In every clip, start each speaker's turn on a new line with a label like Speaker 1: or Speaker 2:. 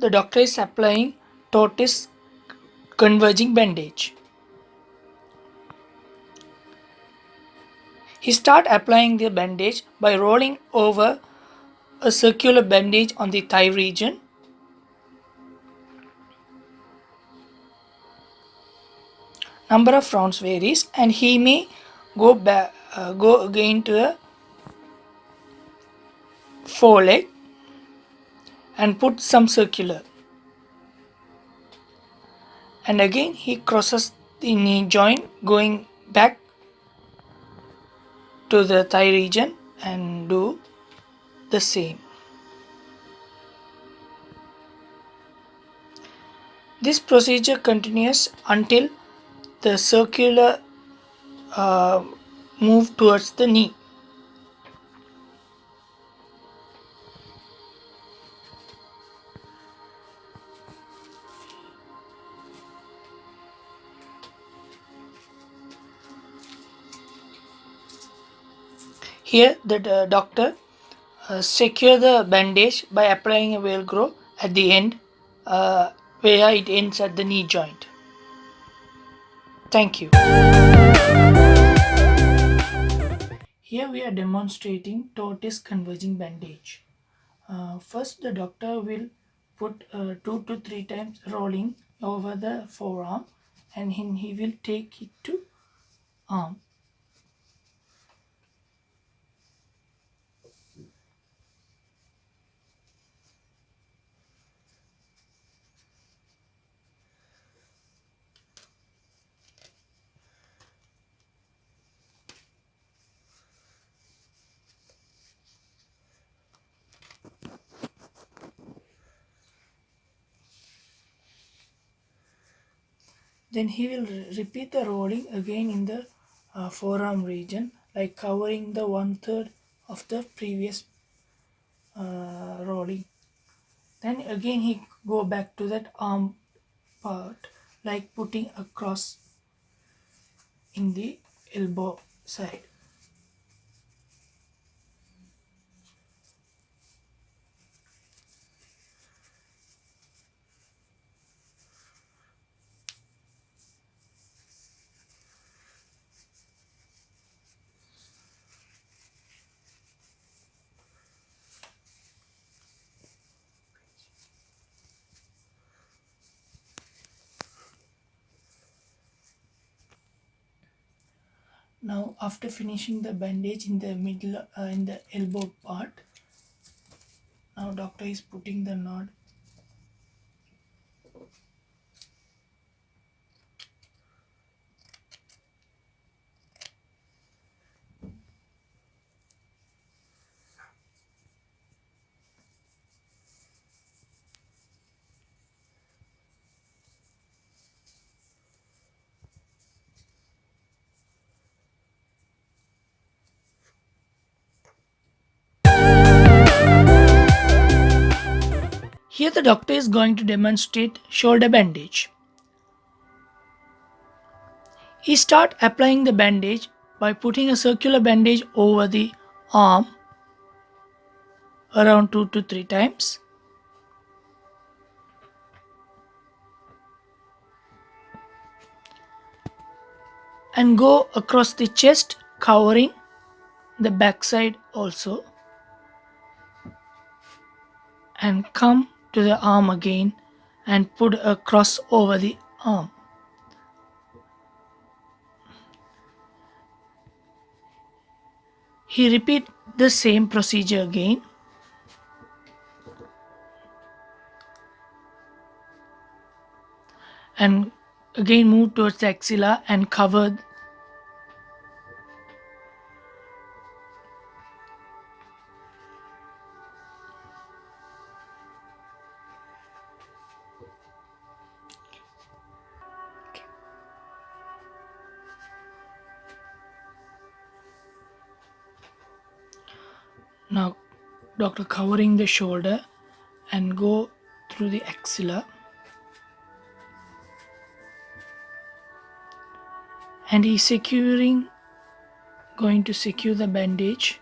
Speaker 1: the doctor is applying Tortoise Convergent Bandage. He starts applying the bandage by rolling over a circular bandage on the thigh region. Number of rounds varies, and he may go again to the foreleg and put some circular. And again he crosses the knee joint, going back to the thigh region and do the same. This procedure continues until the circular move towards the knee. Here the doctor secure the bandage by applying a Velcro at the end where it ends at the knee joint. Thank you. Here we are demonstrating Tortoise Converging Bandage. First the doctor will put 2 to 3 times rolling over the forearm, and he will take it to arm. Then he will repeat the rolling again in the forearm region, like covering the 1/3 of the previous rolling. Then again he go back to that arm part, like putting a cross in the elbow side. Now after finishing the bandage in the middle in the elbow part, now doctor is putting the knot. Here the doctor is going to demonstrate shoulder bandage. He starts applying the bandage by putting a circular bandage over the arm around 2 to 3 times. And go across the chest, covering the backside also. And come to the arm again and put a cross over the arm. He repeat the same procedure again. And again move towards the axilla and cover. Now doctor covering the shoulder and go through the axilla, and he's going to secure the bandage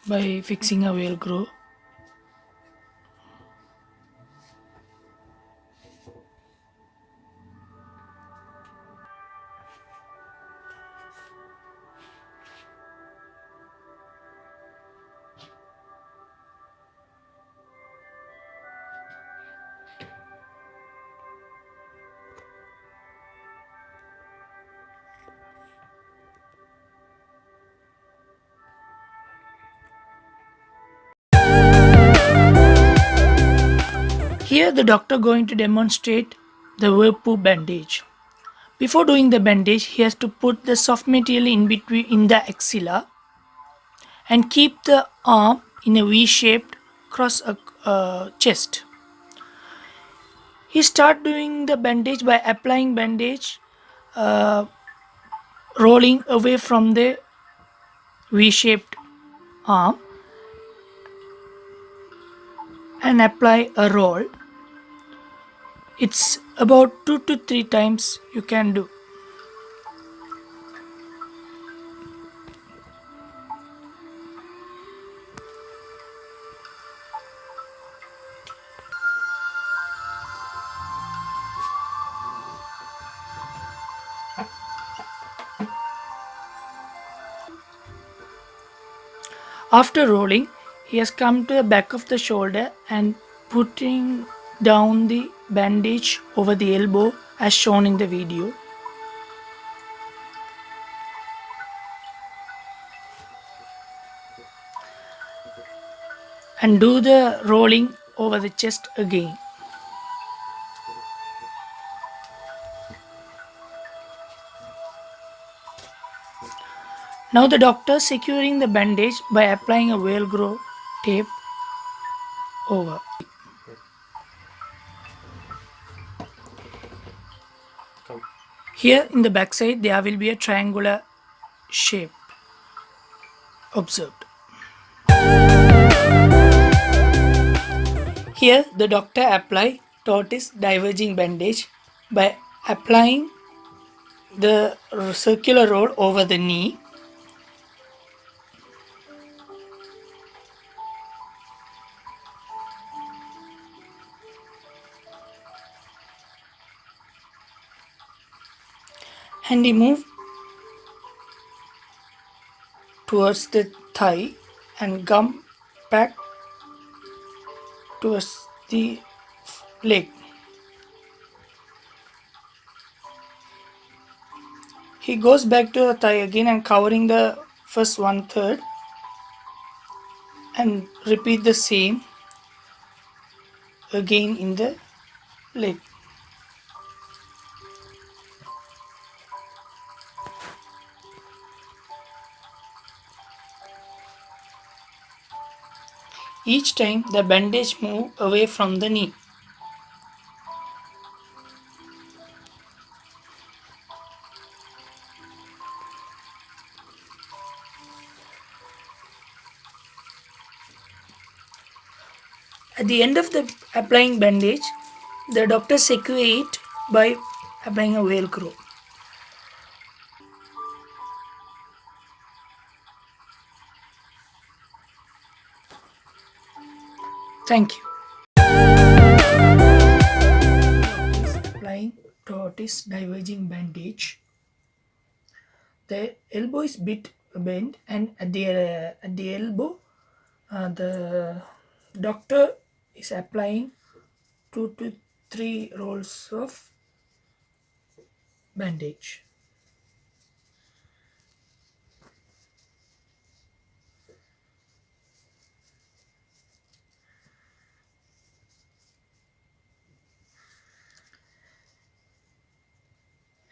Speaker 1: by fixing a Velcro. Here the doctor going to demonstrate the Velpeau bandage. Before doing the bandage, he has to put the soft material in between in the axilla and keep the arm in a V-shaped cross chest. He start doing the bandage by applying bandage, uh, rolling away from the V-shaped arm and apply a roll. It's about 2 to 3 times you can do. After rolling, he has come to the back of the shoulder and putting down the bandage over the elbow as shown in the video. And do the rolling over the chest again. Now the doctor securing the bandage by applying a Velcro tape over. Here in the back side there will be a triangular shape observed. Here the doctor apply tortoise diverging bandage by applying the circular roll over the knee. And he move towards the thigh and come back towards the leg. He goes back to the thigh again and covering the first 1/3 and repeat the same again in the leg. Each time the bandage move away from the knee. At the end of the applying bandage, the doctor secure it by applying a Velcro. Thank you. Applying tortoise diverging bandage. The elbow is bit bent, and at the elbow, the doctor is applying 2 to 3 rolls of bandage.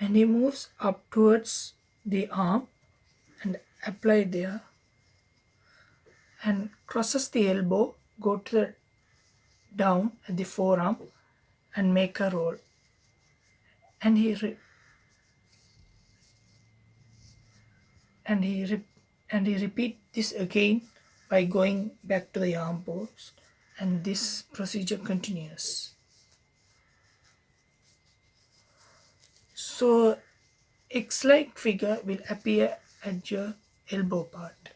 Speaker 1: And he moves up towards the arm and apply there and crosses the elbow, go to the down at the forearm and make a roll. And he repeat this again by going back to the arm pose, and this procedure continues. So X-like figure will appear at your elbow part.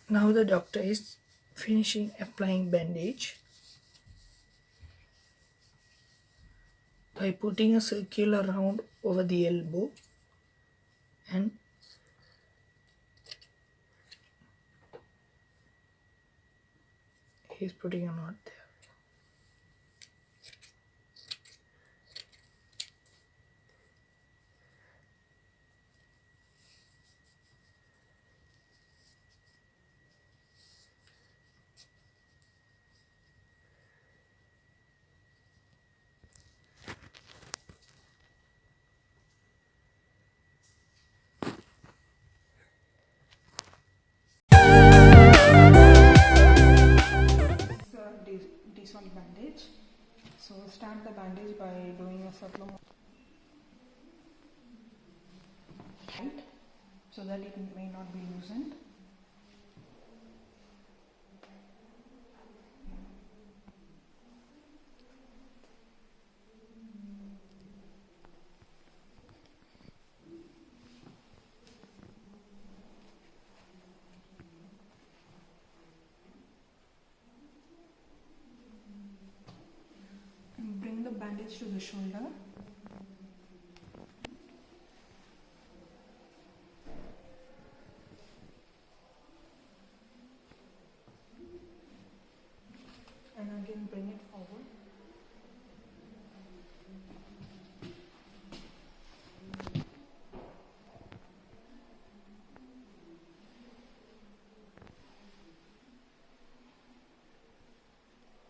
Speaker 1: Now the doctor is finishing applying bandage by putting a circular round over the elbow and he's putting a knot there.
Speaker 2: that it may not be loosened. And bring the bandage to the shoulder. And again bring it forward.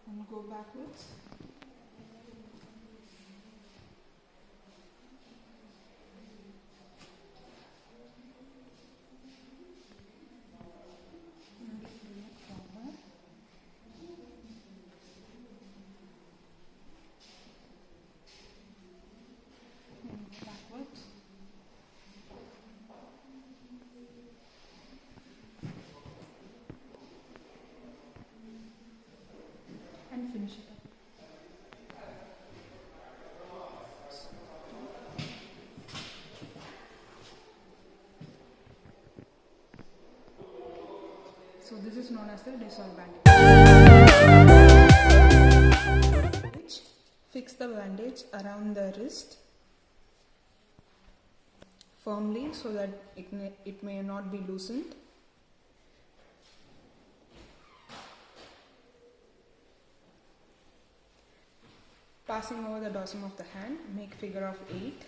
Speaker 2: And go backwards. And bring it forward. And go backwards. And finish it up. So this is known as the Desault bandage. Fix the bandage around the wrist firmly so that it may not be loosened. Passing over the dorsum of the hand, make figure of 8.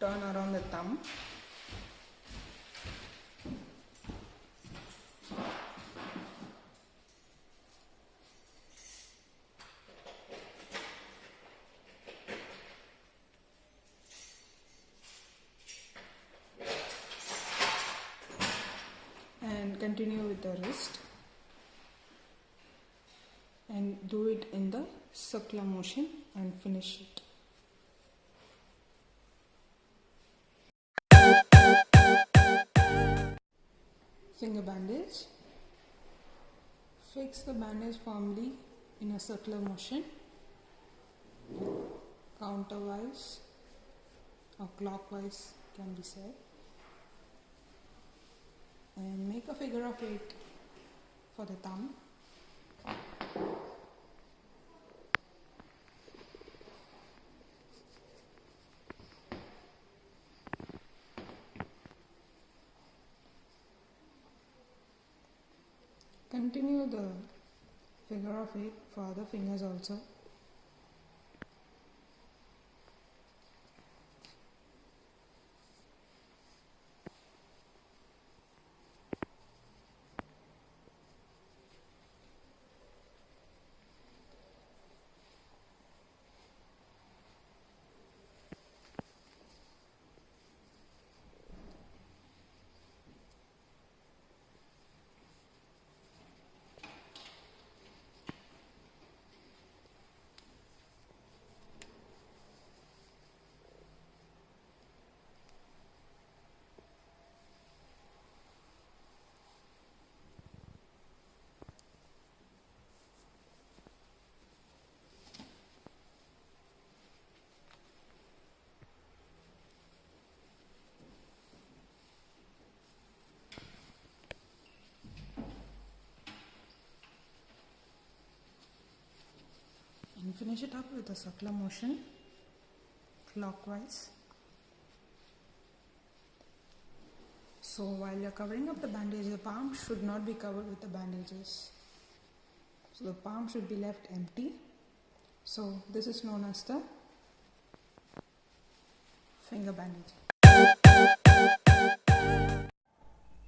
Speaker 2: Turn around the thumb. And continue with the wrist. And do it in the circular motion and finish it. Finger bandage. Fix the bandage firmly in a circular motion, counterwise or clockwise can be said, and make a figure of 8 for the thumb. Continue the figure of 8 for other fingers also. And finish it up with a circular motion, clockwise. So while you are covering up the bandage, the palm should not be covered with the bandages. So the palm should be left empty. So this is known as the finger bandage.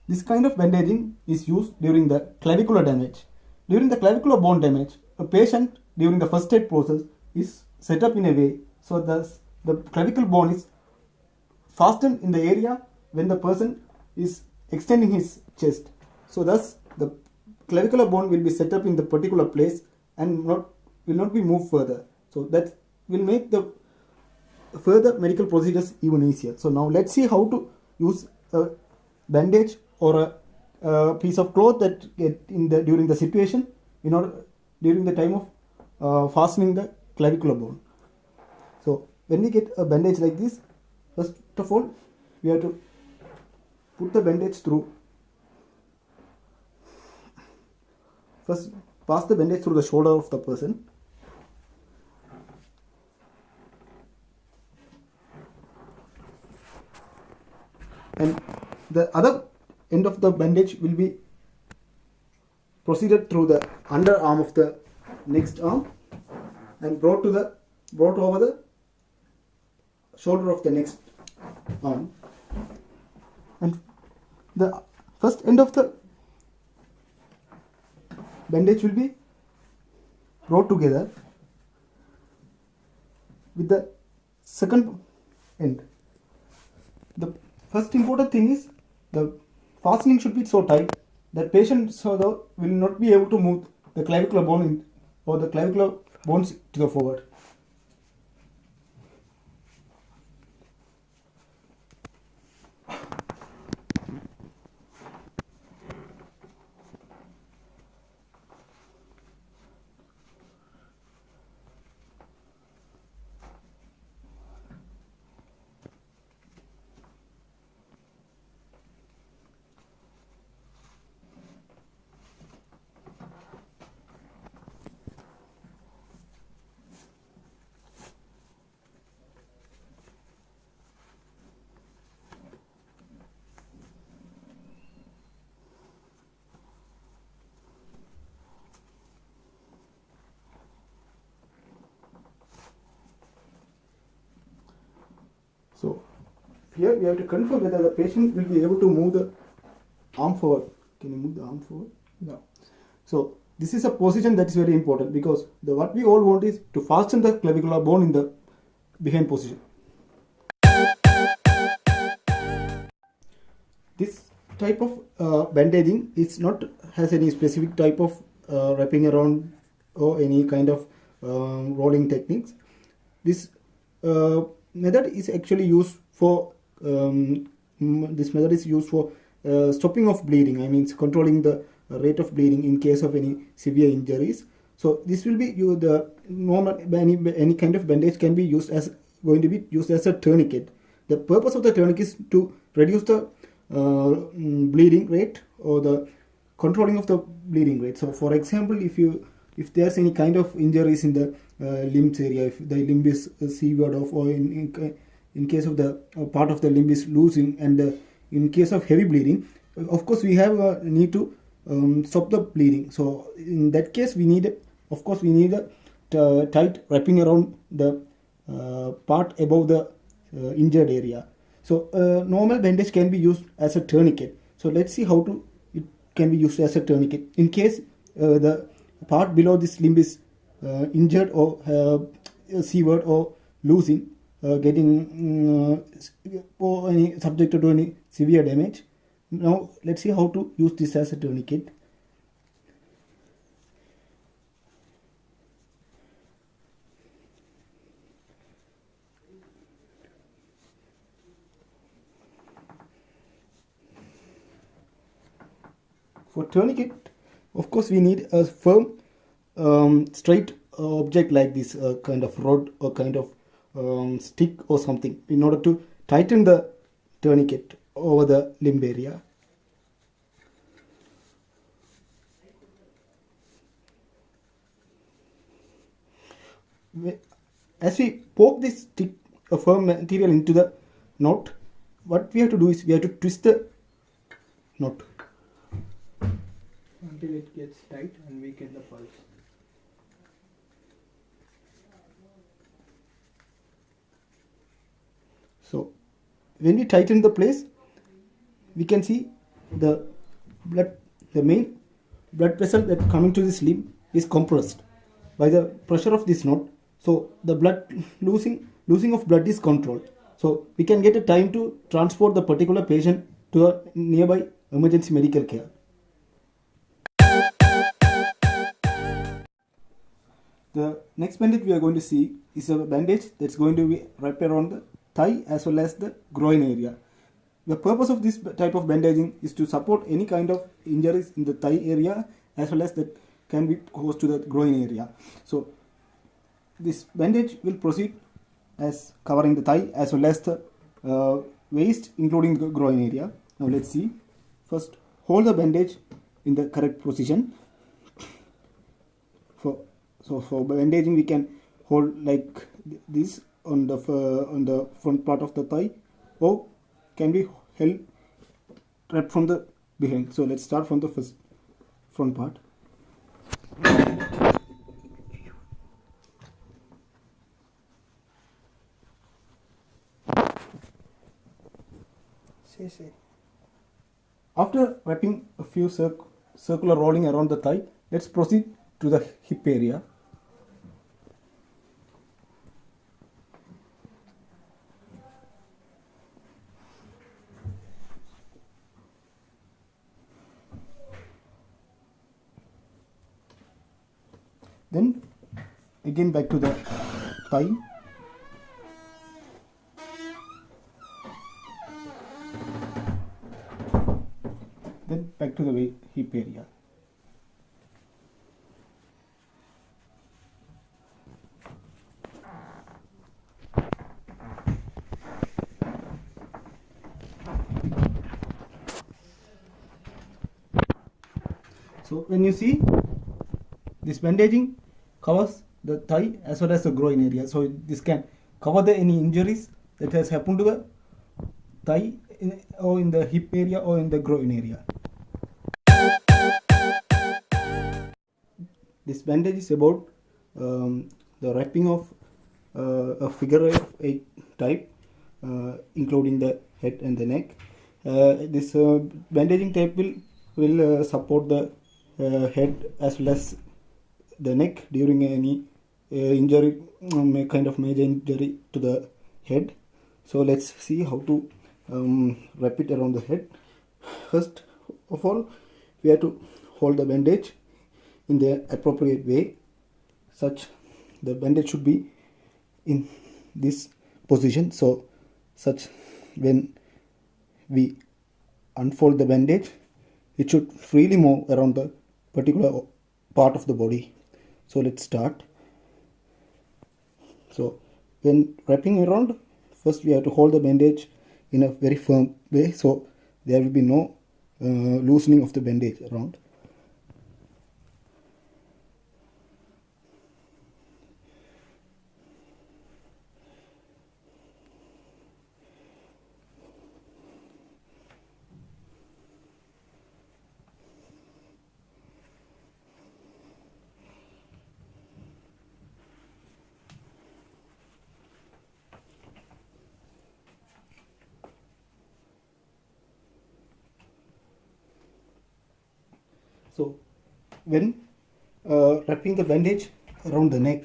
Speaker 3: This kind of bandaging is used during the clavicular damage. During the clavicular bone damage, a patient during the first aid process is set up in a way so that the clavicle bone is fastened in the area when the person is extending his chest. So thus the clavicular bone will be set up in the particular place and will not be moved further. So that will make the further medical procedures even easier. So now let's see how to use a bandage or a piece of cloth that get in the during the situation in order during the time of fastening the clavicular bone. So when we get a bandage like this, first of all we have to put the bandage through. First pass the bandage through the shoulder of the person. And the other end of the bandage will be proceeded through the underarm of the next arm and brought over the shoulder of the next arm. And the first end of the bandage will be brought together with the second end. The first important thing is the fastening should be so tight that patient will not be able to move the clavicular bone or the clavicular bones to the forward. So here we have to confirm whether the patient will be able to move the arm forward. Can you move the arm forward? No. So this is a position that is very important because what we all want is to fasten the clavicular bone in the behind position. This type of bandaging is not has any specific type of wrapping around or any kind of rolling techniques. This method is actually used for stopping of bleeding. I mean controlling the rate of bleeding in case of any severe injuries. So this will be the normal any kind of bandage can be used as a tourniquet. The purpose of the tourniquet is to reduce the bleeding rate or the controlling of the bleeding rate. So for example, if there's any kind of injuries in the limbs area, if the limb is severed off, or in case of the part of the limb is losing, and in case of heavy bleeding, of course we have a need to stop the bleeding. So in that case we need a tight wrapping around the part above the injured area. So normal bandage can be used as a tourniquet. So let's see how it can be used as a tourniquet in case the part below this limb is injured or severed or losing, getting or any subjected to any severe damage. Now let's see how to use this as a tourniquet. For tourniquet, of course, we need a firm, straight object like this, kind of rod or kind of stick or something, in order to tighten the tourniquet over the limb area. As we poke this stick, a firm material into the knot, what we have to do is we have to twist the knot until it gets tight and we get the pulse. So when we tighten the place, we can see the main blood vessel that coming to this limb is compressed by the pressure of this knot. So the blood losing of blood is controlled. So we can get a time to transport the particular patient to a nearby emergency medical care. The next bandage we are going to see is a bandage that's going to be wrapped around the thigh as well as the groin area. The purpose of this type of bandaging is to support any kind of injuries in the thigh area as well as that can be caused to the groin area. So this bandage will proceed as covering the thigh as well as the waist including the groin area. Now let's see. First, hold the bandage in the correct position. For bandaging we can hold like this on the front part of the thigh, or can be held right from the behind. So let's start from the first front part. After wrapping a few circular rolling around the thigh, let's proceed to the hip area. Then again back to the thigh. Then back to the hip area. So when you see, this bandaging covers the thigh as well as the groin area. So this can cover any injuries that has happened to the thigh or in the hip area or in the groin area. This bandage is about the wrapping of a figure 8 type, including the head and the neck. This bandaging type will support the head as well as the neck during any injury, kind of major injury to the head. So let's see how to wrap it around the head. First of all, we have to hold the bandage in the appropriate way, such the bandage should be in this position. So such when we unfold the bandage, it should freely move around the particular part of the body. So let's start. So when wrapping around, first we have to hold the bandage in a very firm way, so there will be no loosening of the bandage around. So when wrapping the bandage around the neck,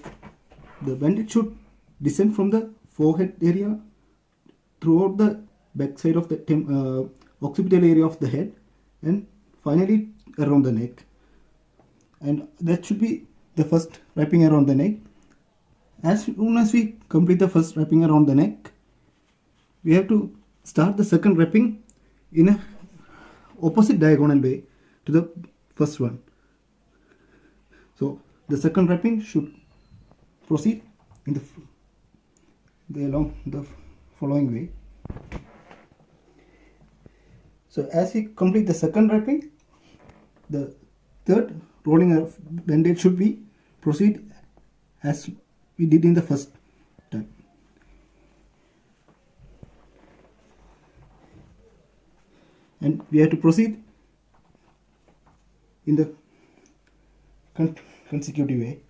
Speaker 3: the bandage should descend from the forehead area throughout the back side of the occipital area of the head and finally around the neck. And that should be the first wrapping around the neck. As soon as we complete the first wrapping around the neck, we have to start the second wrapping in a opposite diagonal way to the first one. So the second wrapping should proceed in along the following way. So as we complete the second wrapping, the third rolling of bandage should be proceed as we did in the first time. And we have to proceed in the consecutive way.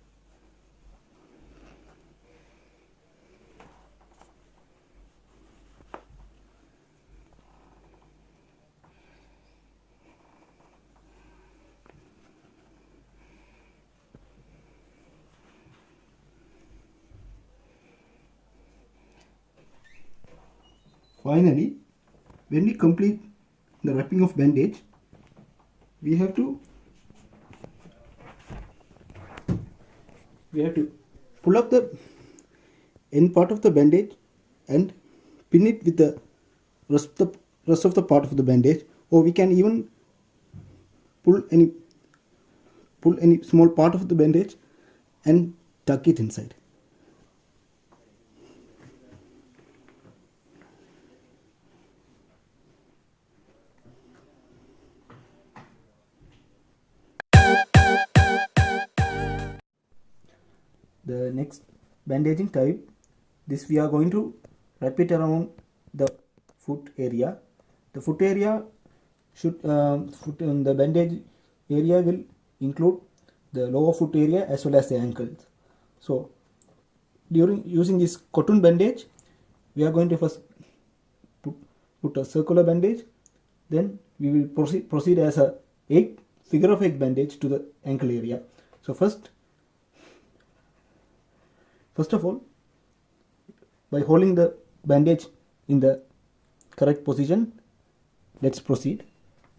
Speaker 3: Finally, when we complete the wrapping of bandage, we have to pull up the end part of the bandage and pin it with the rest of the rest of the part of the bandage, or we can even pull any small part of the bandage and tuck it inside. The next bandaging type, this we are going to wrap it around the foot area. The foot area should the bandage area will include the lower foot area as well as the ankles. So during using this cotton bandage, we are going to first put a circular bandage, then we will proceed as a figure of 8 bandage to the ankle area. So first of all, by holding the bandage in the correct position, let's proceed.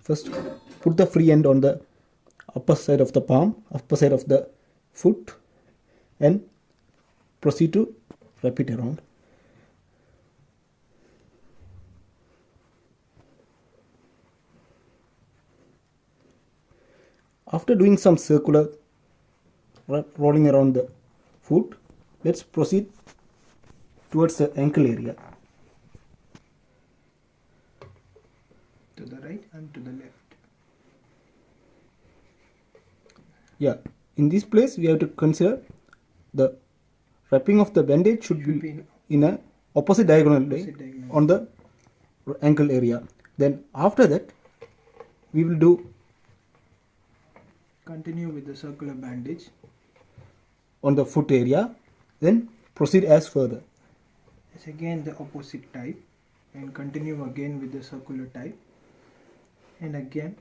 Speaker 3: First, put the free end on the upper side of the palm, upper side of the foot, and proceed to wrap it around. After doing some circular rolling around the foot, let's proceed towards the ankle area.
Speaker 4: To the right and to the left.
Speaker 3: Yeah, in this place we have to consider the wrapping of the bandage should be in a opposite diagonal on the ankle area. Then after that we will do
Speaker 4: Continue with the circular bandage.
Speaker 3: on the foot area, then proceed as further.
Speaker 4: It's again the opposite type, and continue again with the circular type, and again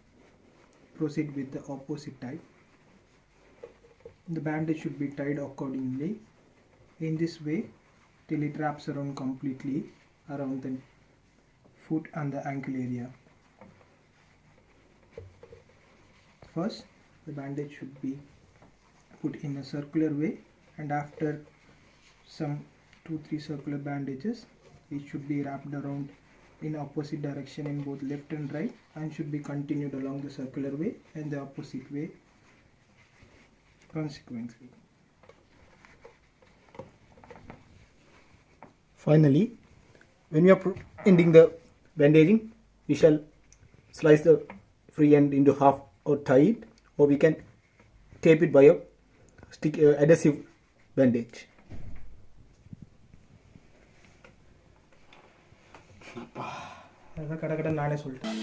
Speaker 4: proceed with the opposite type. The bandage should be tied accordingly in this way till it wraps around completely around the foot and the ankle area. First, the bandage should be put in a circular way, and after some 2-3 circular bandages, it should be wrapped around in opposite direction in both left and right, and should be continued along the circular way and the opposite way consequently.
Speaker 3: Finally, when we are ending the bandaging, we shall slice the free end into half or tie it, or we can tape it by a adhesive bandage.
Speaker 4: அதான் கடை நானே சொல்லிட்டேன்.